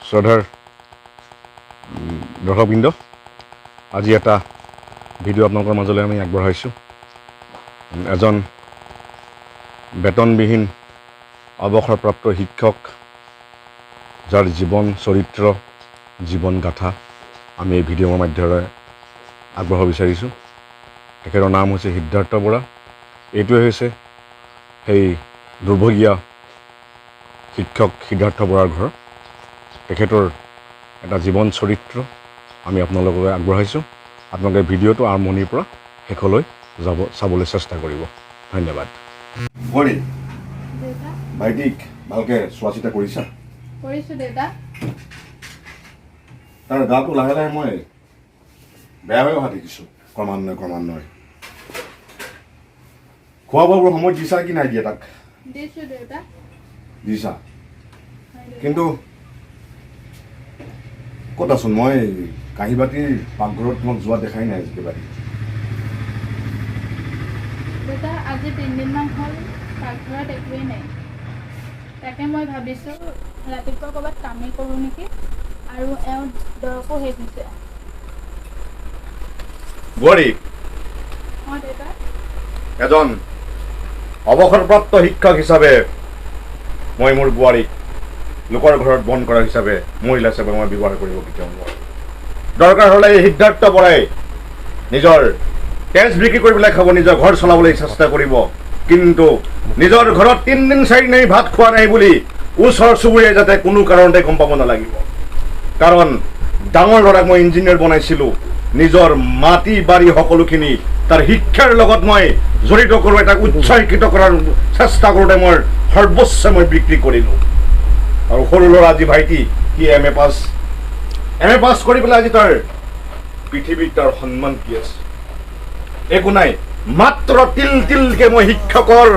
শ্ৰদ্ধাৰ দৰ্শকবৃন্দ, আজি এটা ভিডিঅ' আপোনালোকৰ মাজলৈ আমি আগবঢ়াইছোঁ। এজন বেতনবিহীন অৱসৰপ্ৰাপ্ত শিক্ষক, যাৰ জীৱন চৰিত্ৰ, জীৱন গাথা আমি এই ভিডিঅ'ৰ মাধ্যমেৰে আগবঢ়াব বিচাৰিছোঁ। তেখেতৰ নাম হৈছে সিদ্ধাৰ্থ বৰা। এইটোৱে হৈছে সেই দুৰ্ভগীয়া শিক্ষক সিদ্ধাৰ্থ বৰাৰ ঘৰ। তেখেতৰ এটা জীৱন চৰিত্ৰ আমি আপোনালোকলৈ আগবঢ়াইছোঁ। আপোনালোকে ভিডিঅ'টো আৰম্ভণিৰ পৰা শেষলৈ চাবলৈ চেষ্টা কৰিব। ধন্যবাদ। ভাইটিক ভালকৈ চোৱা চিতা কৰিছা? কৰিছোঁ দেউতা। তাৰ গাটো লাহে লাহে মই বেয়া হৈ অহা দেখিছোঁ ক্ৰমান্বয়ে। খোৱা বোৱাবোৰ সময়ত দিছা কি নাই দিয়া তাক? দিছোঁ দেউতা। দিছা, কিন্তু ক'ত আছোন মই কাঁহী বাতিৰ পাকঘৰত তোমাক যোৱা দেখাই নাই একেবাৰে। দেউতা আজি 3 দিনমান হ'ল পাকঘৰত একোৱেই নাই। তাকে মই ভাবিছোঁ ৰাতিপুৱা ক'ৰবাত কামেই কৰোঁ নেকি, আৰু এওঁ দৰকো শেষ হৈছে। বোৱাৰী, অঁ দেউতা। এজন অৱসৰপ্ৰাপ্ত শিক্ষক হিচাপে মই মোৰ বোৱাৰীক লোকৰ ঘৰত বন্ধ কৰা হিচাপে মহিলা হিচাপে মই ব্যৱহাৰ কৰিব কেতিয়াও নোৱাৰোঁ। দৰকাৰ হ'লে এই সিদ্ধাৰ্থ বৰাই নিজৰ তেজ বিক্ৰী কৰি পেলাই খাব, নিজৰ ঘৰ চলাবলৈ চেষ্টা কৰিব, কিন্তু নিজৰ ঘৰত 3 দিন 4 দিন ভাত খোৱা নাই বুলি ওচৰ চুবুৰীয়াই যাতে কোনো কাৰণতে গম পাব নালাগিব। কাৰণ ডাঙৰ ল'ৰাক মই ইঞ্জিনিয়াৰ বনাইছিলোঁ, নিজৰ মাটি বাৰী সকলোখিনি তাৰ শিক্ষাৰ লগত মই জড়িত কৰোঁ, তাক উচ্চ শিক্ষিত কৰাৰ চেষ্টা কৰোঁতে মই সৰ্বোচ্চ মই বিক্ৰী কৰিলোঁ। আৰু সৰু ল'ৰা আজি ভাইটি, সি এম এ পাছ কৰি পেলাই আজি তাৰ পৃথিৱীত তাৰ সন্মান কি আছে? একো নাই, মাত্ৰ তিলকে মই শিক্ষকৰ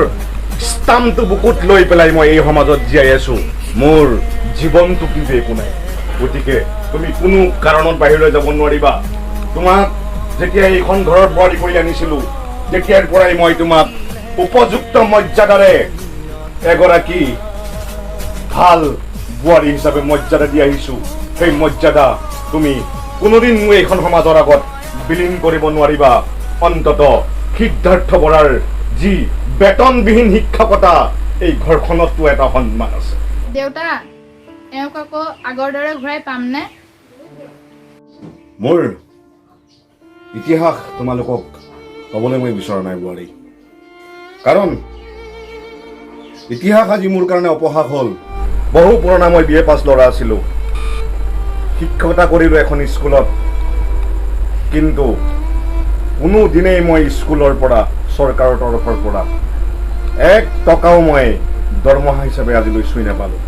ষ্টাম্পটো বুকুত লৈ পেলাই মই এই সমাজত জীয়াই আছো। মোৰ জীৱনটো কিন্তু একো নাই। গতিকে তুমি কোনো কাৰণত বাহিৰলৈ যাব নোৱাৰিবা। তোমাক যেতিয়া এইখন ঘৰত বোৱাৰী কৰি আনিছিলোঁ, তেতিয়াৰ পৰাই মই তোমাক উপযুক্ত মৰ্যাদাৰে এগৰাকী ভাল বোৱাৰী হিচাপে মৰ্যাদা দি আহিছোঁ। সেই মৰ্যাদা তুমি কোনোদিন মোৰ এইখন সমাজৰ আগত বিলীন কৰিব নোৱাৰিবা। অন্তত সিদ্ধাৰ্থ বৰাৰ যি বেতনবিহীন শিক্ষকতা, এই ঘৰখনতো এটা সন্মান আছে। দেউতা, এওঁক আকৌ আগৰ দৰে ঘূৰাই পামনে? মোৰ ইতিহাস তোমালোকক ক'বলৈ মই বিচৰা নাই বোৱাৰী, কাৰণ ইতিহাস আজি মোৰ কাৰণে অপহাস হ'ল। বহু পুৰণা মই BA পাছ ল'ৰা আছিলোঁ, শিক্ষকতা কৰিলোঁ এখন স্কুলত, কিন্তু কোনো দিনেই মই স্কুলৰ পৰা, চৰকাৰৰ তৰফৰ পৰা 1 টকাও মই দৰমহা হিচাপে আজিলৈ চুই নাপালোঁ।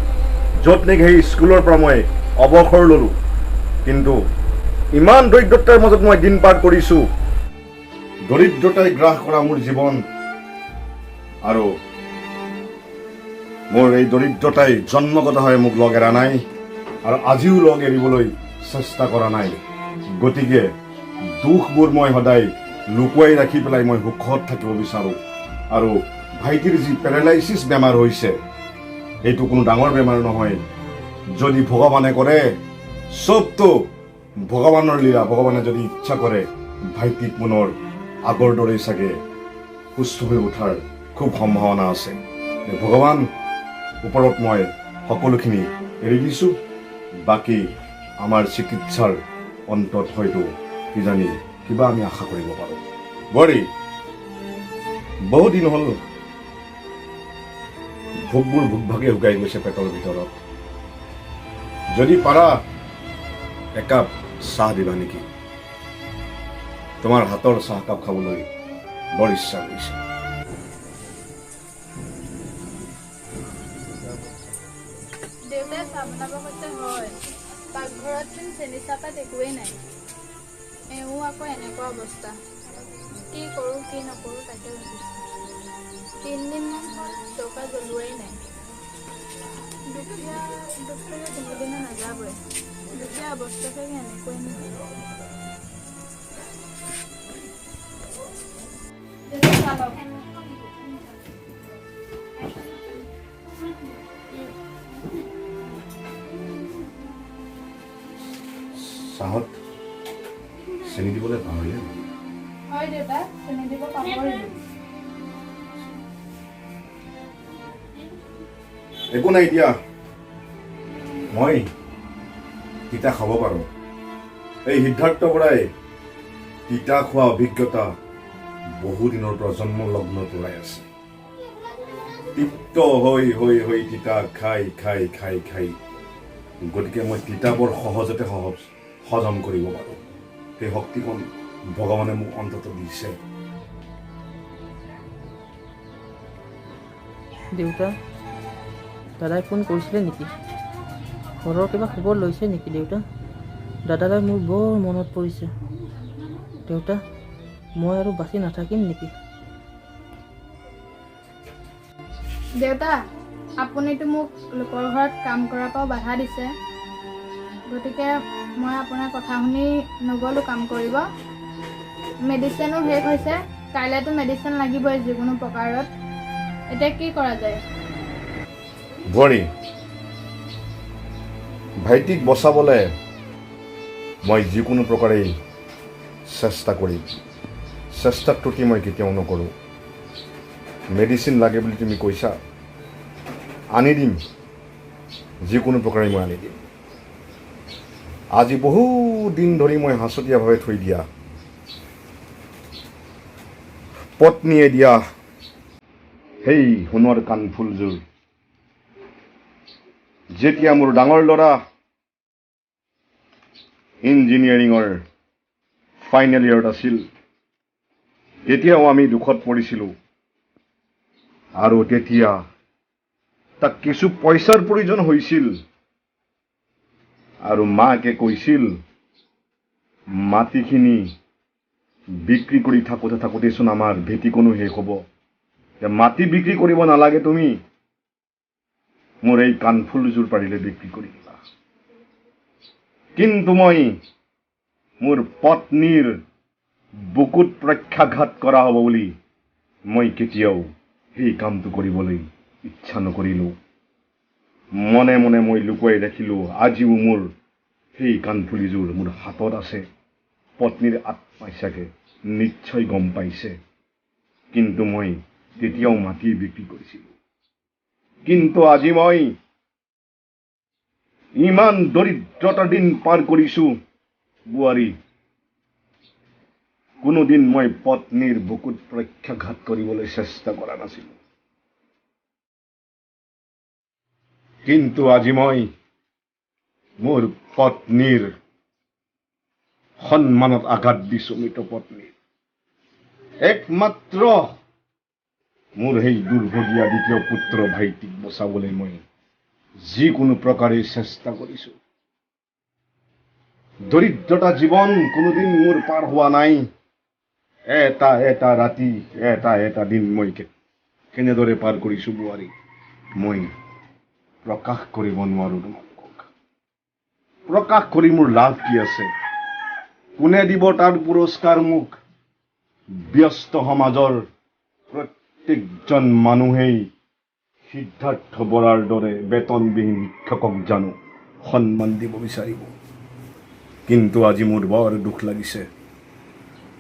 য'ত নেকি সেই স্কুলৰ পৰা মই অৱসৰ ল'লোঁ, কিন্তু ইমান দৰিদ্ৰতাৰ মাজত মই দিন পাৰ কৰিছোঁ। দৰিদ্ৰতাই গ্ৰাস কৰা মোৰ জীৱন, আৰু মোৰ এই দৰিদ্ৰতাই জন্মগতভাৱে মোক লগ এৰা নাই, আৰু আজিও লগ এৰিবলৈ চেষ্টা কৰা নাই। গতিকে দুখবোৰ মই সদায় লুকুৱাই ৰাখি পেলাই মই সুখত থাকিব বিচাৰোঁ। আৰু ভাইটিৰ যি পেৰালাইচিছ বেমাৰ হৈছে, এইটো কোনো ডাঙৰ বেমাৰ নহয়। যদি ভগৱানে কৰে, চবটো ভগৱানৰ লীলা। ভগৱানে যদি ইচ্ছা কৰে, ভাইটিক পুনৰ আগৰ দৰেই চাগে সুস্থ হৈ উঠাৰ খুব সম্ভাৱনা আছে। ভগৱান ওপৰত মই সকলোখিনি এৰি দিছোঁ। বাকী আমাৰ চিকিৎসাৰ অন্তত হয়তো কিজানি কিবা আমি আশা কৰিব পাৰোঁ। বোৱাৰী, বহুদিন হ'ল ভোকবোৰ ভোক-ভাগে শুকাই গৈছে পেটৰ ভিতৰত। যদি পাৰা একাপ চাহ দিবা নেকি? তোমাৰ হাতৰ চাহকাপ খাবলৈ বৰ ইচ্ছা কৰিছে। দেউতাই চাহ বনাব কৈছে হয়, পাকঘৰতচোন চেনি চাহপাত একোৱেই নাই। এওঁ আকৌ এনেকুৱা অৱস্থা, কি কৰোঁ কি নকৰোঁ তাকে ভাবিছোঁ। 3 দিনমান হ'ল চৌকা জ্বলোৱাই নাই। দুখীয়া 3 দিনে নাযাবই। দুখীয়া অৱস্থা চাগে এনেকুৱাই নেকি? চাহত চেনি দিবলৈ পাহৰিলে। হয় দেউতা, চেনি দিব পাহৰিলোঁ। একো নাই দিয়া, মই তিতা খাব পাৰোঁ। এই সিদ্ধাৰ্থ বৰাই তিতা খোৱা অভিজ্ঞতা বহুদিনৰ পৰা জন্মলগ্নৰ পৰাই আছে। তৃপ্ত হৈ হৈ হৈ তিতা খাই খাই খাই খাই গতিকে মই তিতা বৰ সহজতে হজম কৰিব পাৰোঁ। সেই শক্তিকণ ভগৱানে মোক অন্তত দিছে। দেউতা, দাদাই ফোন কৰিছিলে নেকি? ঘৰৰ কিবা খবৰ লৈছে নেকি দেউতা? দাদালৈ মোৰ বৰ মনত পৰিছে। দেউতা, মই আৰু বাচি নাথাকিম নেকি? দেউতা, আপুনিতো মোক লোকৰ ঘৰত কাম কৰাৰ পৰাও বাধা দিছে, গতিকে মই আপোনাৰ কথা শুনি নগ'লোঁ কাম কৰিব। মেডিচিনো শেষ হৈছে, কাইলৈতো মেডিচিন লাগিবই যিকোনো প্ৰকাৰত। এতিয়া কি কৰা যায়? বোৱাৰী, ভাইটিক বচাবলৈ মই যিকোনো প্ৰকাৰেই চেষ্টা কৰিম। চেষ্টাত ত্ৰুটি মই কেতিয়াও নকৰোঁ। মেডিচিন লাগে বুলি তুমি কৈছা, আনি দিম। যিকোনো প্ৰকাৰে মই আনি দিম। আজি বহু দিন ধৰি মই সাঁচতীয়াভাৱে থৈ দিয়া, পত্নীয়ে দিয়া সেই সোণৰ কাণফুলযোৰ যেতিয়া মোৰ ডাঙৰ ল'ৰা ইঞ্জিনিয়াৰিঙৰ ফাইনেল ইয়েৰত আছিল, তেতিয়াও আমি দুখত পৰিছিলোঁ। আৰু তেতিয়া তাক কিছু পইচাৰ প্ৰয়োজন হৈছিল। আৰু মাকে কৈছিল, মাটিখিনি বিক্ৰী কৰি থাকোঁতেচোন আমাৰ ভেটিকণো শেষ হ'ব। মাটি বিক্ৰী কৰিব নালাগে, তুমি মোৰ এই কাণফুলযোৰ পাৰিলে বিক্ৰী কৰি দিবা। কিন্তু মই মোৰ পত্নীৰ বুকুত প্ৰত্যাঘাত কৰা হ'ব বুলি মই কেতিয়াও সেই কামটো কৰিবলৈ ইচ্ছা নকৰিলোঁ। মনে মনে মই লুকুৱাই ৰাখিলোঁ। আজিও মোৰ সেই কাণফুলিযোৰ মোৰ হাতত আছে। পত্নীৰ আত্মাই চাগে নিশ্চয় গম পাইছে। কিন্তু মই তেতিয়াও মাটি বিক্ৰী কৰিছিলোঁ। কিন্তু আজি মই ইমান দৰিদ্ৰতাৰ দিন পাৰ কৰিছোঁ বোৱাৰী, কোনোদিন মই পত্নীৰ বুকুত প্ৰত্যাঘাত কৰিবলৈ চেষ্টা কৰা নাছিলোঁ। কিন্তু আজি মই মোৰ পত্নীৰ সন্মানত আঘাত দিছোঁ। মৃত পত্নীৰ একমাত্ৰ মোৰ সেই দুৰ্ভগীয়া দ্বিতীয় পুত্ৰ ভাইটিক বচাবলৈ মই যিকোনো প্ৰকাৰে চেষ্টা কৰিছোঁ। দৰিদ্ৰতা জীৱন কোনোদিন মোৰ পাৰ হোৱা নাই। এটা এটা ৰাতি, এটা এটা দিন মই কেনেদৰে পাৰ কৰিছোঁ বোৱাৰী, মই প্ৰকাশ কৰিব নোৱাৰোঁ তোমালোকক। প্ৰকাশ কৰি মোৰ লাভ কি আছে? কোনে দিব তাৰ পুৰস্কাৰ মোক? ব্যস্ত সমাজৰ প্ৰত্যেকজন মানুহেই সিদ্ধাৰ্থ বৰাৰ দৰে বেতনবিহীন শিক্ষকক জানো সন্মান দিব বিচাৰিব? কিন্তু আজি মোৰ বৰ দুখ লাগিছে,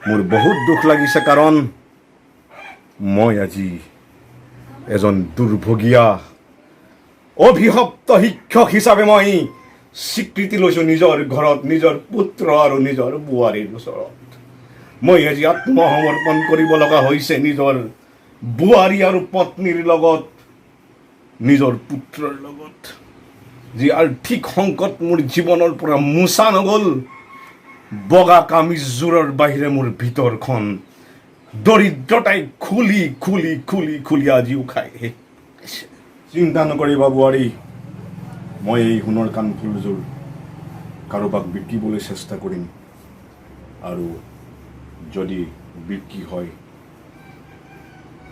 মোৰ বহুত দুখ লাগিছে। কাৰণ মই আজি এজন দুৰ্ভগীয়া অভিশপ্ত শিক্ষক হিচাপে মই স্বীকৃতি লৈছোঁ নিজৰ ঘৰত, নিজৰ পুত্ৰ আৰু নিজৰ বোৱাৰীৰ ওচৰত। মই আজি আত্মসমৰ্পণ কৰিব লগা হৈছে নিজৰ বোৱাৰী আৰু পত্নীৰ লগত, নিজৰ পুত্ৰৰ লগত। যি আৰ্থিক সংকট মোৰ জীৱনৰ পৰা মোচা নগ'ল, বগা কামিজযোৰৰ বাহিৰে মোৰ ভিতৰখন দৰিদ্ৰতাই খুলি খুলি খুলি খুলি আজিও খাই। চিন্তা নকৰিবা বোৱাৰী, মই এই সোণৰ কাণফুলযোৰ কাৰোবাক বিকিবলৈ চেষ্টা কৰিম। আৰু যদি বিক্ৰী হয়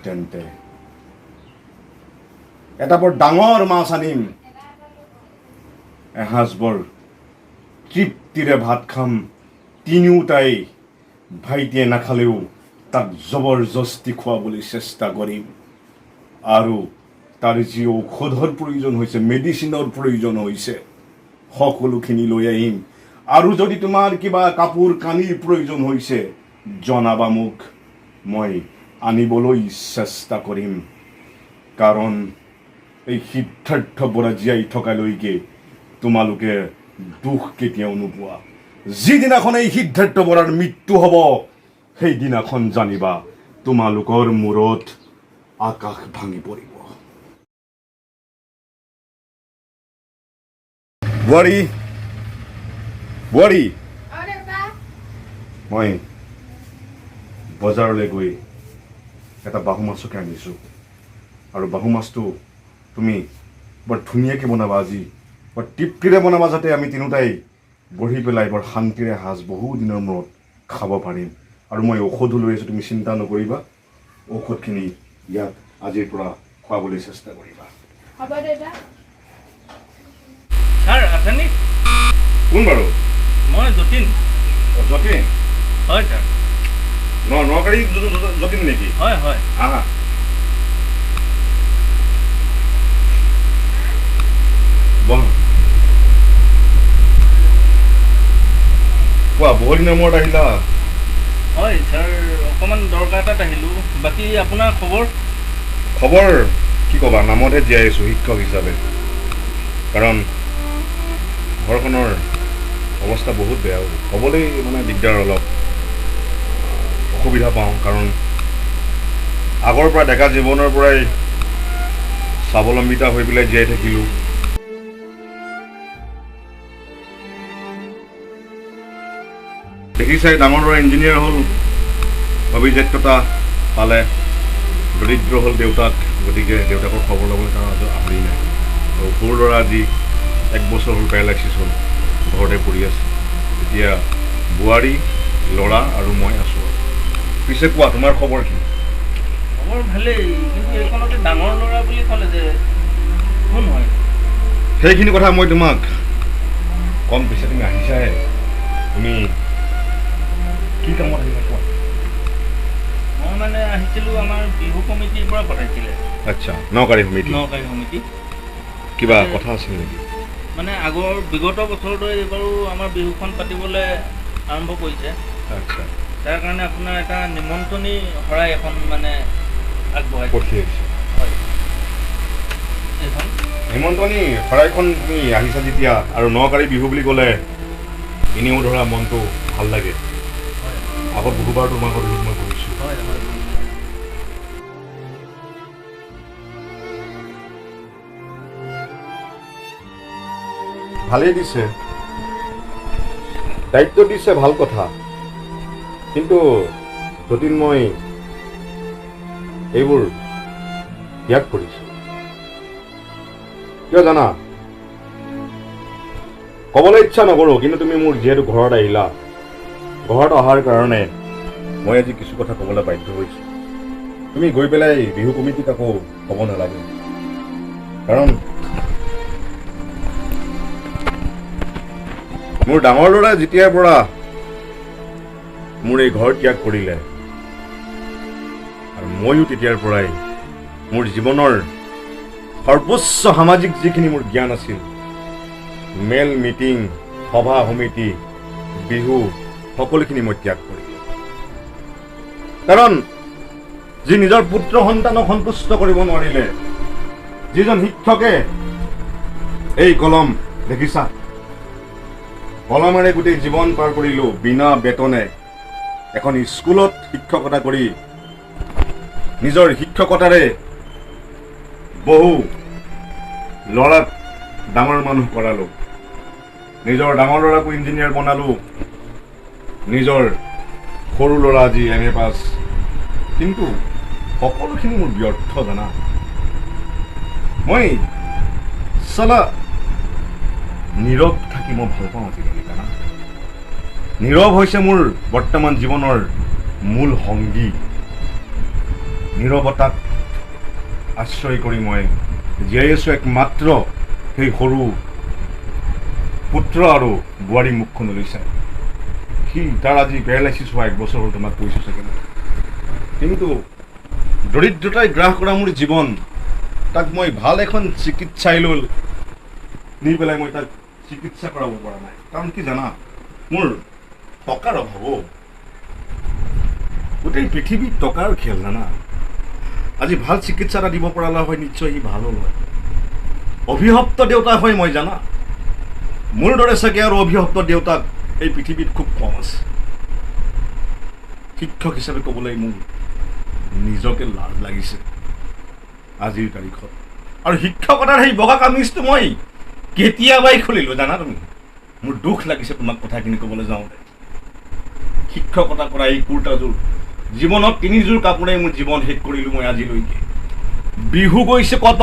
তেন্তে এটা বৰ ডাঙৰ মাছ আনিম, এসাঁজ বৰ তৃপ্তিৰে ভাত খাম। তিনিওটাই ভাইটিয়ে নাখালেও তাক জবৰদস্তি খুৱাবলৈ চেষ্টা কৰিম। আৰু তাৰ যি ঔষধৰ প্ৰয়োজন হৈছে, মেডিচিনৰ প্ৰয়োজন হৈছে, সকলোখিনি লৈ আহিম। আৰু যদি তোমাৰ কিবা কাপোৰ কানিৰ প্ৰয়োজন হৈছে জনাবা মোক, মই আনিবলৈ চেষ্টা কৰিম। কাৰণ এই সিদ্ধাৰ্থ বৰা জীয়াই থকালৈকে তোমালোকে দুখ কেতিয়াও নোপোৱা। যিদিনাখন এই সিদ্ধাৰ্থ বৰাৰ মৃত্যু হ'ব সেইদিনাখন জানিবা তোমালোকৰ মূৰত আকাশ ভাঙি পৰিব। বোৱাৰী, বোৱাৰী, মই বজাৰলৈ গৈ এটা বাহু মাছকে আনিছোঁ। আৰু বাহু মাছটো তুমি বৰ ধুনীয়াকৈ বনাবা আজি, বৰ তৃপ্তিৰে বনাবা, যাতে আমি তিনিওটাই বহি পেলাই বৰ শান্তিৰে সাজ বহু দিনৰ মূৰত খাব পাৰিম। আৰু মই ঔষধো লৈ আছোঁ, তুমি চিন্তা নকৰিবা। ঔষধখিনি ইয়াত আজিৰ পৰা খুৱাবলৈ চেষ্টা কৰিবা। হ'ব দেউতা। ছাৰ আছেনে? কোন বাৰু? মই যতীন। যতীন? হয় ছাৰ। নকাৰী যতীন নেকি? হয় হয়। আহা। বহ। কোৱা, বহু দিনৰ মূৰত আহিলা? হয় ছাৰ, অকণমান দৰকাৰ এটাত আহিলোঁ। বাকী আপোনাৰ খবৰ? খবৰ কি ক'বা, নামতহে জীয়াই আছোঁ শিক্ষক হিচাপে। কাৰণ ঘৰখনৰ অৱস্থা বহুত বেয়া, ক'বলৈ মানে দিগদাৰ, অলপ অসুবিধা পাওঁ। কাৰণ আগৰ পৰা ডেকা জীৱনৰ পৰাই স্বাৱলম্বিতা হৈ পেলাই জীয়াই থাকিলোঁ। দেখিছাই, ডাঙৰ ল'ৰা ইঞ্জিনিয়াৰ হ'ল, অভিজাত্যতা পালে। দৰিদ্ৰ হ'ল দেউতাক, গতিকে দেউতাকৰ খবৰ ল'বলৈ কাৰণ আহৰি নাই। আৰু সৰু ল'ৰা আজি 1 বছৰ হ'ল, পেৰালাইচিছ হ'ল, ঘৰতে পৰি আছে। এতিয়া বোৱাৰী, ল'ৰা আৰু মই আছোঁ। পিছে কোৱা, তোমাৰ খবৰ কি? খবৰ ভালেই, কিন্তু এইখনতে ডাঙৰ ল'ৰা বুলি ক'লে যে কোন হয়? সেইখিনি কথা মই তোমাক কম। পিছে তুমি আহিছাহে, তুমি কি কামত আহিলা কোৱা? মই মানে আহিছিলোঁ, আমাৰ বিহু কমিটিৰ পৰা পঠাইছিলে। আচ্ছা, নকাৰী সমিতি। নকাৰী সমিতি। কিবা কথা আছিল নেকি? মানে বিগত বছৰটোৱে এইবাৰো আমাৰ বিহুখন পাতিবলৈ আৰম্ভ কৰিছে। আচ্ছা, তাৰ কাৰণে আপোনাৰ এটা নিমন্ত্ৰণী শৰাই এখন মানে আগবঢ়াই পঠিয়াইছে। হয়, এইখন নিমন্ত্ৰণী শৰাইখন তুমি আহিছা যেতিয়া, আৰু নকাৰী বিহু বুলি ক'লে এনেও ধৰা মনটো ভাল লাগে। হয় আগত বহুবাৰ তোমাৰ বিহুত মই কৰিছোঁ। হয় হয়। ভালেই দিছে, দায়িত্ব দিছে, ভাল কথা। কিন্তু যতীন, মই এইবোৰ ত্যাগ কৰিছোঁ। কিয় জানা? ক'বলৈ ইচ্ছা নকৰোঁ, কিন্তু তুমি মোৰ যিহেতু ঘৰত আহিলা, ঘৰত অহাৰ কাৰণে মই আজি কিছু কথা ক'বলৈ বাধ্য হৈছোঁ। তুমি গৈ পেলাই বিহু কমিটিক আকৌ ক'ব নালাগে। কাৰণ মোৰ ডাঙৰ ল'ৰাই যেতিয়াৰ পৰা মোৰ এই ঘৰ ত্যাগ কৰিলে, আৰু ময়ো তেতিয়াৰ পৰাই মোৰ জীৱনৰ সৰ্বোচ্চ সামাজিক যিখিনি মোৰ জ্ঞান আছিল, মেল মিটিং, সভা সমিতি, বিহু, সকলোখিনি মই ত্যাগ কৰিলোঁ। কাৰণ যি নিজৰ পুত্ৰ সন্তানক সন্তুষ্ট কৰিব নোৱাৰিলে, যিজন শিক্ষকে এই কলম দেখিছা, কলমেৰে গোটেই জীৱন পাৰ কৰিলোঁ বিনা বেতনে। এখন স্কুলত শিক্ষকতা কৰি নিজৰ শিক্ষকতাৰে বহু ল'ৰাক ডাঙৰ মানুহ কৰালোঁ, নিজৰ ডাঙৰ ল'ৰাকো ইঞ্জিনিয়াৰ বনালোঁ, নিজৰ সৰু ল'ৰা আজি MA পাছ। কিন্তু সকলোখিনি মোৰ ব্যৰ্থ জানা। মই চালা নীৰৱ থাকি মই ভাল পাওঁ আজিকালি জানা। নীৰৱ হৈছে মোৰ বৰ্তমান জীৱনৰ মূল সংগী। নীৰৱতাক আশ্ৰয় কৰি মই জীয়াই আছোঁ একমাত্ৰ সেই সৰু পুত্ৰ আৰু বোৱাৰী মুখখনলৈ চাই। সি তাৰ আজি পেৰালাইচিছ হোৱা 1 বছৰ হ'ল, তোমাক কৈছোঁ চাগে। কিন্তু দৰিদ্ৰতাই গ্ৰাস কৰা মোৰ জীৱন, তাক মই ভাল এখন চিকিৎসালয়লৈ নি পেলাই মই তাক চিকিৎসা কৰাব পৰা নাই। কাৰণ কি জানা, মোৰ টকাৰ অভাৱ অ'। গোটেই পৃথিৱীত টকাৰ খেল জানা। আজি ভাল চিকিৎসা এটা দিব পৰালৈ হয় নিশ্চয় সি ভাল হ'ল হয়। অভিশপ্ত দেউতা হয় মই জানা। মোৰ দৰে চাগে আৰু অভিশপ্ত দেউতাক এই পৃথিৱীত খুব কম আছে। শিক্ষক হিচাপে ক'বলৈ মোৰ নিজকে লাজ লাগিছে আজিৰ তাৰিখত। আৰু শিক্ষকতাৰ সেই বগা কামিজটো মই কেতিয়াবাই খুলিলোঁ জানা তুমি। মোৰ দুখ লাগিছে তোমাক কথাখিনি ক'বলৈ যাওঁতে। শিক্ষকতা কৰা এই কুৰ্তাযোৰ জীৱনত 3যোৰ কাপোৰে মোৰ জীৱন শেষ কৰিলোঁ মই আজিলৈকে। বিহু গৈছে কত,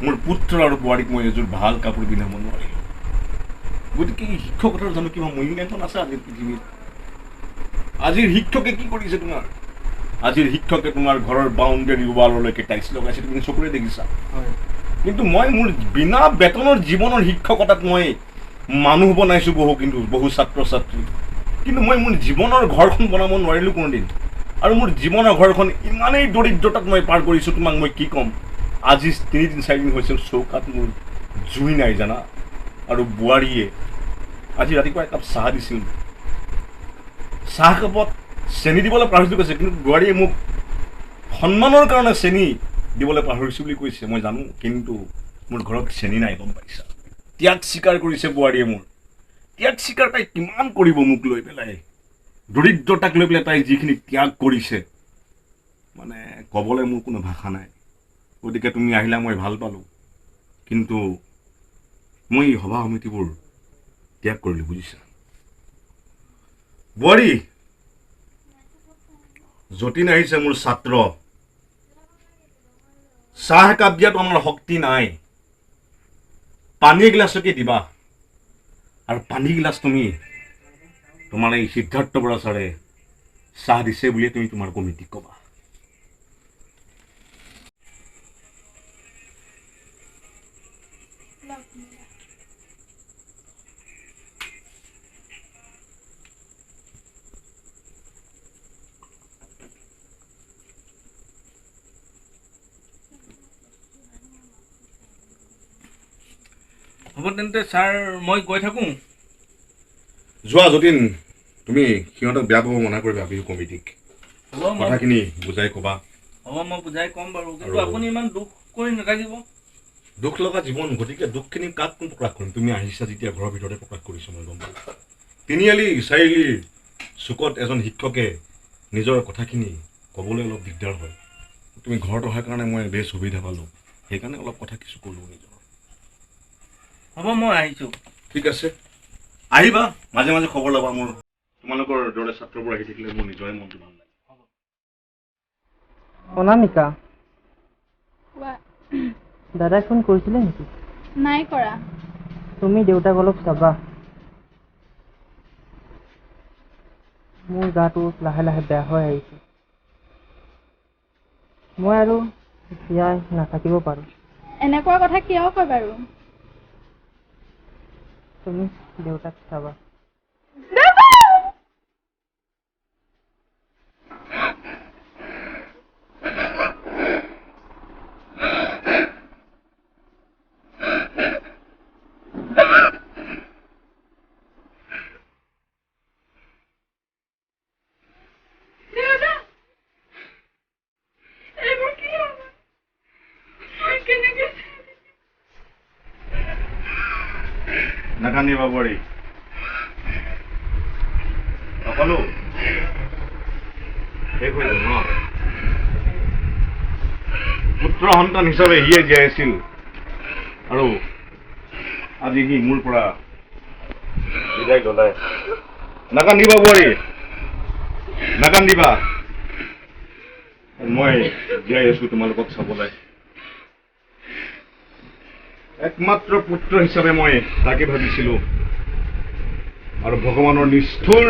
মোৰ পুত্ৰ আৰু বোৱাৰীক মই এযোৰ ভাল কাপোৰ পিন্ধাব নোৱাৰিলোঁ। গতিকে শিক্ষকতাৰ জানো কিবা মূল্যাংকন আছে আজিৰ পৃথিৱীত? আজিৰ শিক্ষকে কি কৰিছে তোমাৰ? আজিৰ শিক্ষকে তোমাৰ ঘৰৰ বাউণ্ডেৰী ৱাললৈকে টাইলছ লগাইছে, তুমি চকুৰে দেখিছা। কিন্তু মই মোৰ বিনা বেতনৰ জীৱনৰ শিক্ষকতাত মই মানুহ বনাইছোঁ বহু ছাত্ৰ ছাত্ৰী। কিন্তু মই মোৰ জীৱনৰ ঘৰখন বনাব নোৱাৰিলোঁ কোনোদিন। আৰু মোৰ জীৱনৰ ঘৰখন ইমানেই দৰিদ্ৰতাত মই পাৰ কৰিছোঁ, তোমাক মই কি ক'ম। আজি 3-4 দিন হৈছে চৌকাত মোৰ জুই নাই জানা। আৰু বোৱাৰীয়ে আজি ৰাতিপুৱা একাপ চাহ দিছিল। চাহ কাপত চেনি দিবলৈ পাহৰিছোঁ কৈছে, কিন্তু বোৱাৰীয়ে মোক সন্মানৰ কাৰণে চেনি দিবলৈ পাহৰিছোঁ বুলি কৈছে মই জানো। কিন্তু মোৰ ঘৰত চেনি নাই, গম পাইছা। ত্যাগ স্বীকাৰ কৰিছে বোৱাৰীয়ে মোৰ। ত্যাগ স্বীকাৰ তাই কিমান কৰিব মোক লৈ পেলাই, দৰিদ্ৰতাক লৈ পেলাই তাই যিখিনি ত্যাগ কৰিছে, মানে ক'বলৈ মোৰ কোনো ভাষা নাই। গতিকে তুমি আহিলা মই ভাল পালোঁ, কিন্তু মই সভা সমিতিবোৰ ত্যাগ কৰিলোঁ বুজিছা। বোৱাৰী, যতীন আহিছে মোৰ ছাত্ৰ। চাহ একাপ দিয়াতো আমাৰ শক্তি নাই, পানী এগিলাচকে দিবা। আৰু পানী গিলাচ তুমি তোমাৰ এই সিদ্ধাৰ্থ বৰা ছাৰে চাহ দিছে বুলিয়ে তুমি তোমাৰ কমিটিক ক'বা। হ'ব তেন্তে ছাৰ, মই গৈ থাকোঁ। যোৱা যতীন, তুমি সিহঁতক বেয়া পাব মনা কৰিবা বিহু কমিটিক। হ'ব কথাখিনি বুজাই ক'বা। হ'ব মই বুজাই ক'ম বাৰু, কিন্তু আৰু আপুনি ইমান দুখ কৰি নাথাকিব। দুখ লগা জীৱন, গতিকে দুখখিনি কাক কোন প্ৰকাশ কৰিম? তুমি আহিছা যেতিয়া ঘৰৰ ভিতৰতে প্ৰকাশ কৰিছোঁ মই গম পালোঁ। 3-4 চুকত এজন শিক্ষকে নিজৰ কথাখিনি ক'বলৈ অলপ দিগদাৰ হয়। তুমি ঘৰত অহাৰ কাৰণে মই বেছ সুবিধা পালোঁ, সেইকাৰণে অলপ কথা কিছু ক'লোঁ নিজৰ। হ'ব মই আহিছোঁ। ঠিক আছে, আহিবা মাজে মাজে খবৰ ল'বা মোৰ। তোমালোকৰ দৰে ছাত্ৰবোৰ আহি থাকিলে মোৰ নিজৰে মনটো ভাল লাগে। অনামিকা, কোৱা। দাদাই ফোন কৰিছিলে নেকি? নাই কৰা। তুমি দেউতাক অলপ চাবা। মোৰ গাটো লাহে লাহে বেয়া হৈ আহিছে। মই আৰু জীয়াই নাথাকিব পাৰোঁ। এনেকুৱা কথা কিয় কয় বাৰু? তুমি দেউতাক চাবা। নাকান্দিবা বোৱাৰী, সকলো শেষ হৈ গ'ল ন। পুত্ৰ সন্তান হিচাপে সিয়ে জীয়াই আছিল, আৰু আজি সি মোৰ পৰা বিদায় ল'লে। নাকান্দিবা বোৱাৰী, নাকান্দিবা। মই জীয়াই আছো তোমালোকক চাবলৈ। একমাত্ৰ পুত্ৰ হিচাপে মই তাকে ভাবিছিলোঁ, আৰু ভগৱানৰ নিষ্ঠুৰ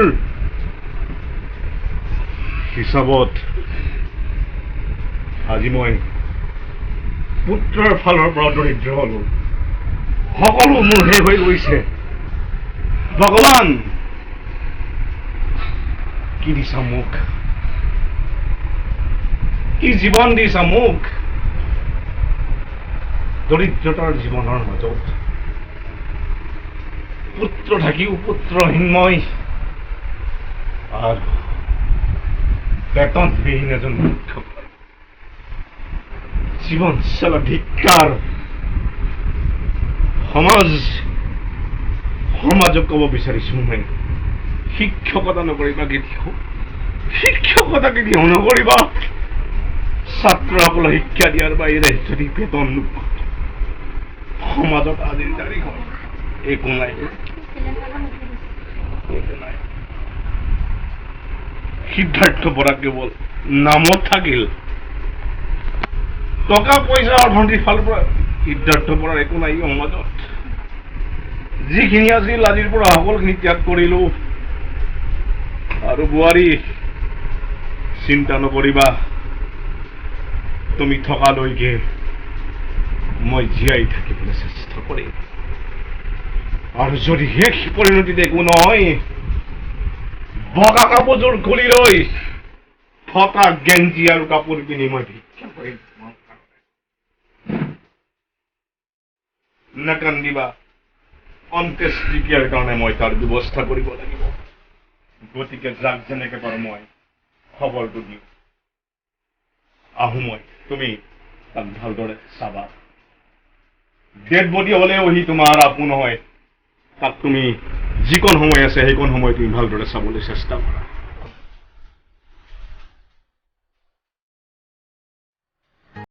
হিচাপত আজি মই পুত্ৰৰ ফালৰ পৰা দৰিদ্ৰ হ'লো। সকলো মোৰ শেষ হৈ গৈছে। ভগৱান কি দিছা মোক, কি জীৱন দিছা মোক, দৰিদ্ৰতাৰ জীৱনৰ মাজত। পুত্ৰ থাকিও পুত্ৰহীন মই আৰ বেতনবিহীন এজন শিক্ষক জীবন চালা ধিক্কাৰ সমাজক ক'ব বিচাৰিছো মই শিক্ষকতা নকৰিবা কেতিয়াও শিক্ষকতা কেতিয়াও নকৰিবা ছাত্ৰসকলক শিক্ষা দিয়াৰ বাহিৰে যদি বেতন নোপোৱা সমাজত আজিৰ তাৰিখত একো নাই সিদ্ধাৰ্থ বৰা কেৱল নামত থাকিল টকা পইচা অৰ্থনীতিৰ ফালৰ পৰা সিদ্ধাৰ্থ বৰাৰ একো নাই সমাজত যিখিনি আছিল আজিৰ পৰা সকলোখিনি ত্যাগ কৰিলো আৰু বোৱাৰী চিন্তা নকৰিবা তুমি থকালৈকে মই জীয়াই থাকিবলৈ চেষ্টা কৰিম আৰু যদি শেষ পৰিণতিত একো নহয় বগা কাপোৰযোৰ খুলি লৈ ফটা গেঞ্জি আৰু কাপোৰ পিন্ধি মই ভিক্ষা কৰিম নাকান্দিবা অন্ত্যেষ্টিক্ৰিয়াৰ কাৰণে মই তাৰ ব্যৱস্থা কৰিব লাগিব গতিকে যাক যেনেকে পাৰো মই খবৰটো দিওঁ আহো মই তুমি তাক ভালদৰে চাবা ডেড বডি হলেও সি তোমাৰ আপোন হয় তাক তুমি যিকণ সময় আছে সেইকণ সময় তুমি ভালদৰে চাবলৈ চেষ্টা কৰা